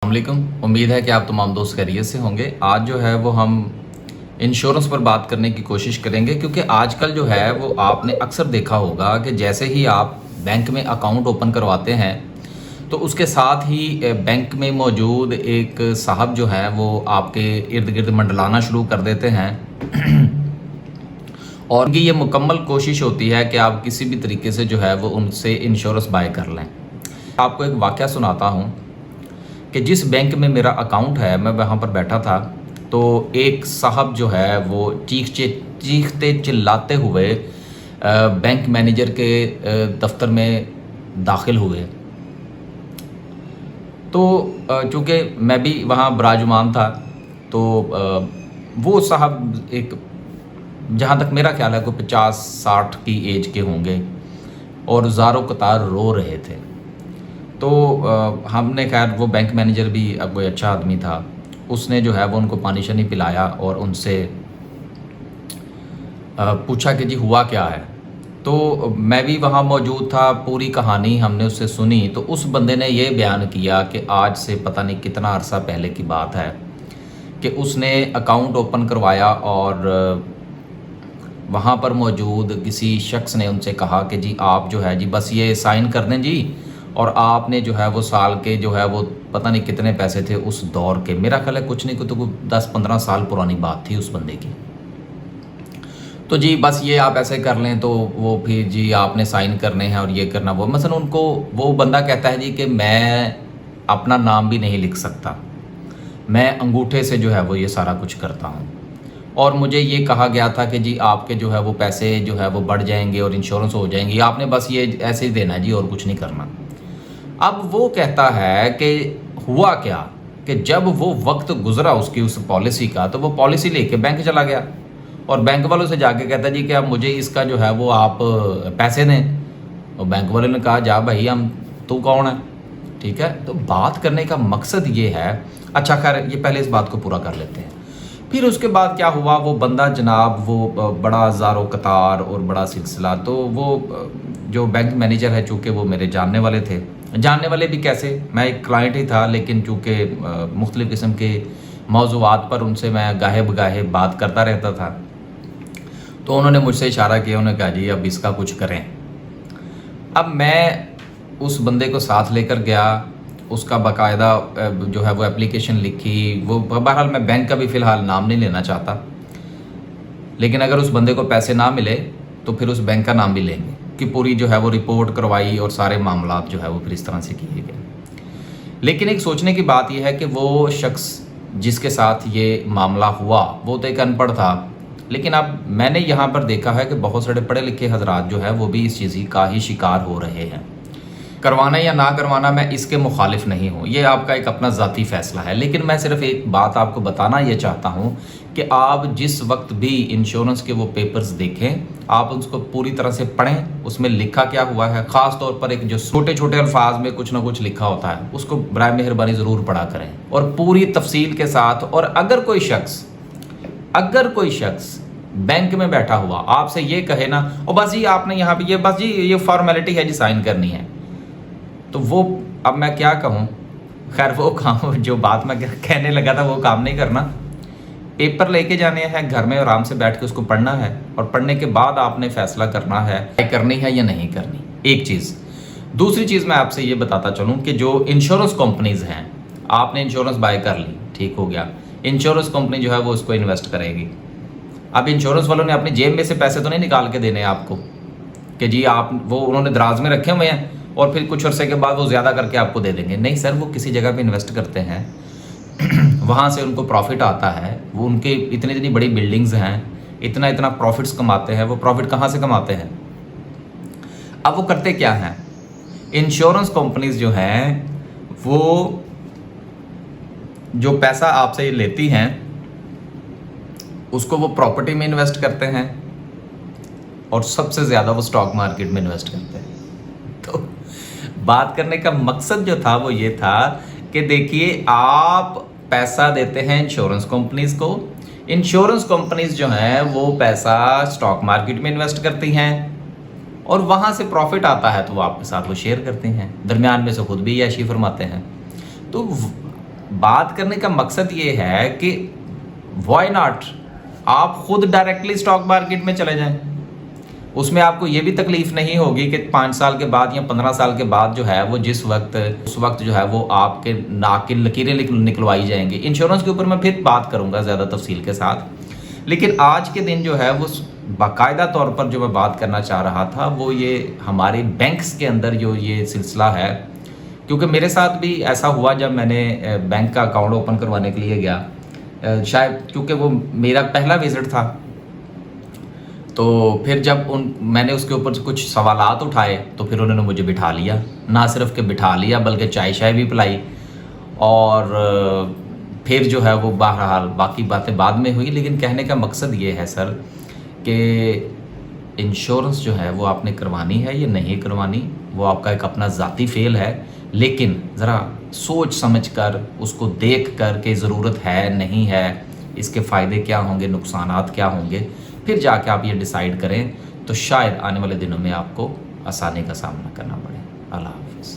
अस्सलामुअलैकुम। उम्मीद है कि आप तमाम दोस्त खैरियत से होंगे। आज जो है वो हम इंश्योरेंस पर बात करने की कोशिश करेंगे, क्योंकि आजकल जो है वो आपने अक्सर देखा होगा कि जैसे ही आप बैंक में अकाउंट ओपन करवाते हैं तो उसके साथ ही बैंक में मौजूद एक साहब जो है वो आपके इर्द गिर्द मंडलाना शुरू कर देते हैं और उनकी ये मुकम्मल कोशिश होती है कि आप किसी भी तरीके से जो है वो उनसे इंश्योरेंस बाय कर लें। आपको एक वाक़या सुनाता हूँ कि जिस बैंक में मेरा अकाउंट है, मैं वहाँ पर बैठा था तो एक साहब जो है वो चीखते चिल्लाते हुए बैंक मैनेजर के दफ्तर में दाखिल हुए। तो चूँकि मैं भी वहाँ बिराजमान था तो वो साहब एक, जहाँ तक मेरा ख्याल है, कोई 50-60 की एज के होंगे और ज़ारो कतार रो रहे थे। तो हमने खैर, वो बैंक मैनेजर भी कोई अच्छा आदमी था, उसने जो है वो उनको पानी शानी पिलाया और उनसे पूछा कि जी हुआ क्या है। तो मैं भी वहाँ मौजूद था, पूरी कहानी हमने उससे सुनी। तो उस बंदे ने ये बयान किया कि आज से पता नहीं कितना अरसा पहले की बात है कि उसने अकाउंट ओपन करवाया और वहाँ पर मौजूद किसी शख्स ने उनसे कहा कि जी आप जो है जी बस ये साइन कर दें जी, और आपने जो है वो साल के जो है वो पता नहीं कितने पैसे थे उस दौर के, मेरा ख्याल है कुछ नहीं, तो 10-15 साल पुरानी बात थी उस बंदे की। तो जी बस ये आप ऐसे कर लें, तो वो फिर जी आपने साइन करने हैं और ये करना वो, मसलन उनको वो बंदा कहता है जी कि मैं अपना नाम भी नहीं लिख सकता, मैं अंगूठे से जो है वो ये सारा कुछ करता हूँ, और मुझे ये कहा गया था कि जी आपके जो है वो पैसे जो है वो बढ़ जाएंगे और इंश्योरेंस हो जाएंगी, आपने बस ये ऐसे ही देना है जी और कुछ नहीं करना। अब वो कहता है कि हुआ क्या कि जब वो वक्त गुजरा उसकी उस पॉलिसी का, तो वो पॉलिसी लेके बैंक चला गया और बैंक वालों से जाके कहता जी कि अब मुझे इसका जो है वो आप पैसे दें। और बैंक वालों ने कहा जा भाई, हम तू कौन है, ठीक है। तो बात करने का मकसद ये है, अच्छा खैर ये पहले इस बात को पूरा कर लेते हैं। फिर उसके बाद क्या हुआ, वो बंदा जनाब वो बड़ा ज़ारो कतार और बड़ा सिलसिला। तो वो जो बैंक मैनेजर है, चूँकि वो मेरे जानने वाले थे, जानने वाले भी कैसे, मैं एक क्लाइंट ही था, लेकिन चूँकि मुख्तलिफ़ किस्म के मौज़ूआत पर उनसे मैं गाहे बगाहे बात करता रहता था, तो उन्होंने मुझसे इशारा किया, उन्होंने कहा जी अब इसका कुछ करें। अब मैं उस बंदे को साथ लेकर गया, उसका बाकायदा जो है वो एप्लीकेशन लिखी। वो बहरहाल मैं बैंक का भी फ़िलहाल नाम नहीं लेना चाहता, लेकिन अगर उस बंदे को पैसे ना मिले तो फिर उस बैंक का नाम भी लेंगे, कि पूरी जो है वो रिपोर्ट करवाई और सारे मामलात जो है वो फिर इस तरह से किए गए। लेकिन एक सोचने की बात यह है कि वो शख्स जिसके साथ ये मामला हुआ वो तो एक अनपढ़ था, लेकिन अब मैंने यहाँ पर देखा है कि बहुत सारे पढ़े लिखे हजरात जो है वो भी इस चीज़ का ही शिकार हो रहे हैं। करवाना या ना करवाना, मैं इसके मुखालिफ नहीं हूँ, ये आपका एक अपना ज़ाती फ़ैसला है, लेकिन मैं सिर्फ एक बात आपको बताना ये चाहता हूँ कि आप जिस वक्त भी इंश्योरेंस के वो पेपर्स देखें, आप उसको पूरी तरह से पढ़ें, उसमें लिखा क्या हुआ है। ख़ास तौर पर एक जो छोटे छोटे अल्फाज में कुछ ना कुछ लिखा होता है, उसको बराए मेहरबानी ज़रूर पढ़ा करें और पूरी तफसील के साथ। और अगर कोई शख्स बैंक में बैठा हुआ आपसे ये कहे ना, और बस जी आपने यहाँ पे ये बस जी ये फॉर्मेलिटी है जी साइन करनी है, तो वो अब मैं क्या कहूँ, खैर वो काम जो बात मैं कहने लगा था वो काम नहीं करना। पेपर लेके जाने हैं घर में, आराम से बैठ के उसको पढ़ना है, और पढ़ने के बाद आपने फैसला करना है करनी है या नहीं करनी, एक चीज़। दूसरी चीज़ मैं आपसे ये बताता चलूँ कि जो इंश्योरेंस कंपनीज़ हैं, आपने इंश्योरेंस बाय कर ली, ठीक हो गया, इंश्योरेंस कंपनी जो है वो उसको इन्वेस्ट करेगी। अब इंश्योरेंस वालों ने अपनी जेब में से पैसे तो नहीं निकाल के देने आपको कि जी आप वो उन्होंने दराज में रखे हुए हैं और फिर कुछ अरसे के बाद वो ज़्यादा करके आपको दे देंगे। नहीं सर, वो किसी जगह पे इन्वेस्ट करते हैं, वहाँ से उनको प्रॉफिट आता है, वो उनके इतनी इतनी बड़ी बिल्डिंग्स हैं, इतना इतना प्रॉफिट्स कमाते हैं। वो प्रॉफिट कहाँ से कमाते हैं? अब वो करते क्या हैं, इंश्योरेंस कंपनीज जो हैं वो जो पैसा आपसे लेती हैं उसको वो प्रॉपर्टी में इन्वेस्ट करते हैं, और सबसे ज़्यादा वो स्टॉक मार्केट में इन्वेस्ट करते हैं। तो बात करने का मकसद जो था वो ये था कि देखिए, आप पैसा देते हैं इंश्योरेंस कंपनीज को, इंश्योरेंस कंपनीज जो हैं वो पैसा स्टॉक मार्केट में इन्वेस्ट करती हैं, और वहाँ से प्रॉफिट आता है तो वो आपके साथ वो शेयर करते हैं, दरमियान में से खुद भी ऐशी फरमाते हैं। तो बात करने का मकसद ये है कि वाई नॉट आप खुद डायरेक्टली स्टॉक मार्केट में चले जाएं, उसमें आपको ये भी तकलीफ नहीं होगी कि 5 साल के बाद या 15 साल के बाद जो है वो उस वक्त जो है वो आपके नाक की लकीरें निकलवाई जाएंगी। इंश्योरेंस के ऊपर मैं फिर बात करूंगा ज़्यादा तफसील के साथ, लेकिन आज के दिन जो है वो बाकायदा तौर पर जो मैं बात करना चाह रहा था वो ये हमारे बैंक्स के अंदर जो ये सिलसिला है, क्योंकि मेरे साथ भी ऐसा हुआ जब मैंने बैंक का अकाउंट ओपन करवाने के लिए गया, शायद क्योंकि वो मेरा पहला विज़िट था, तो फिर जब मैंने उसके ऊपर कुछ सवालात उठाए तो फिर उन्होंने मुझे बिठा लिया, ना सिर्फ के बिठा लिया बल्कि चाय शाय भी पिलाई, और फिर जो है वो बहरहाल बाकी बातें बाद में हुई। लेकिन कहने का मकसद ये है सर कि इंश्योरेंस जो है वो आपने करवानी है या नहीं करवानी, वो आपका एक अपना ज़ाती फेल है, लेकिन ज़रा सोच समझ कर उसको देख कर के ज़रूरत है नहीं है, इसके फ़ायदे क्या होंगे, नुकसानात क्या होंगे, फिर जाके आप ये डिसाइड करें, तो शायद आने वाले दिनों में आपको आसानी का सामना करना पड़े। अल्लाह हाफ़िज़।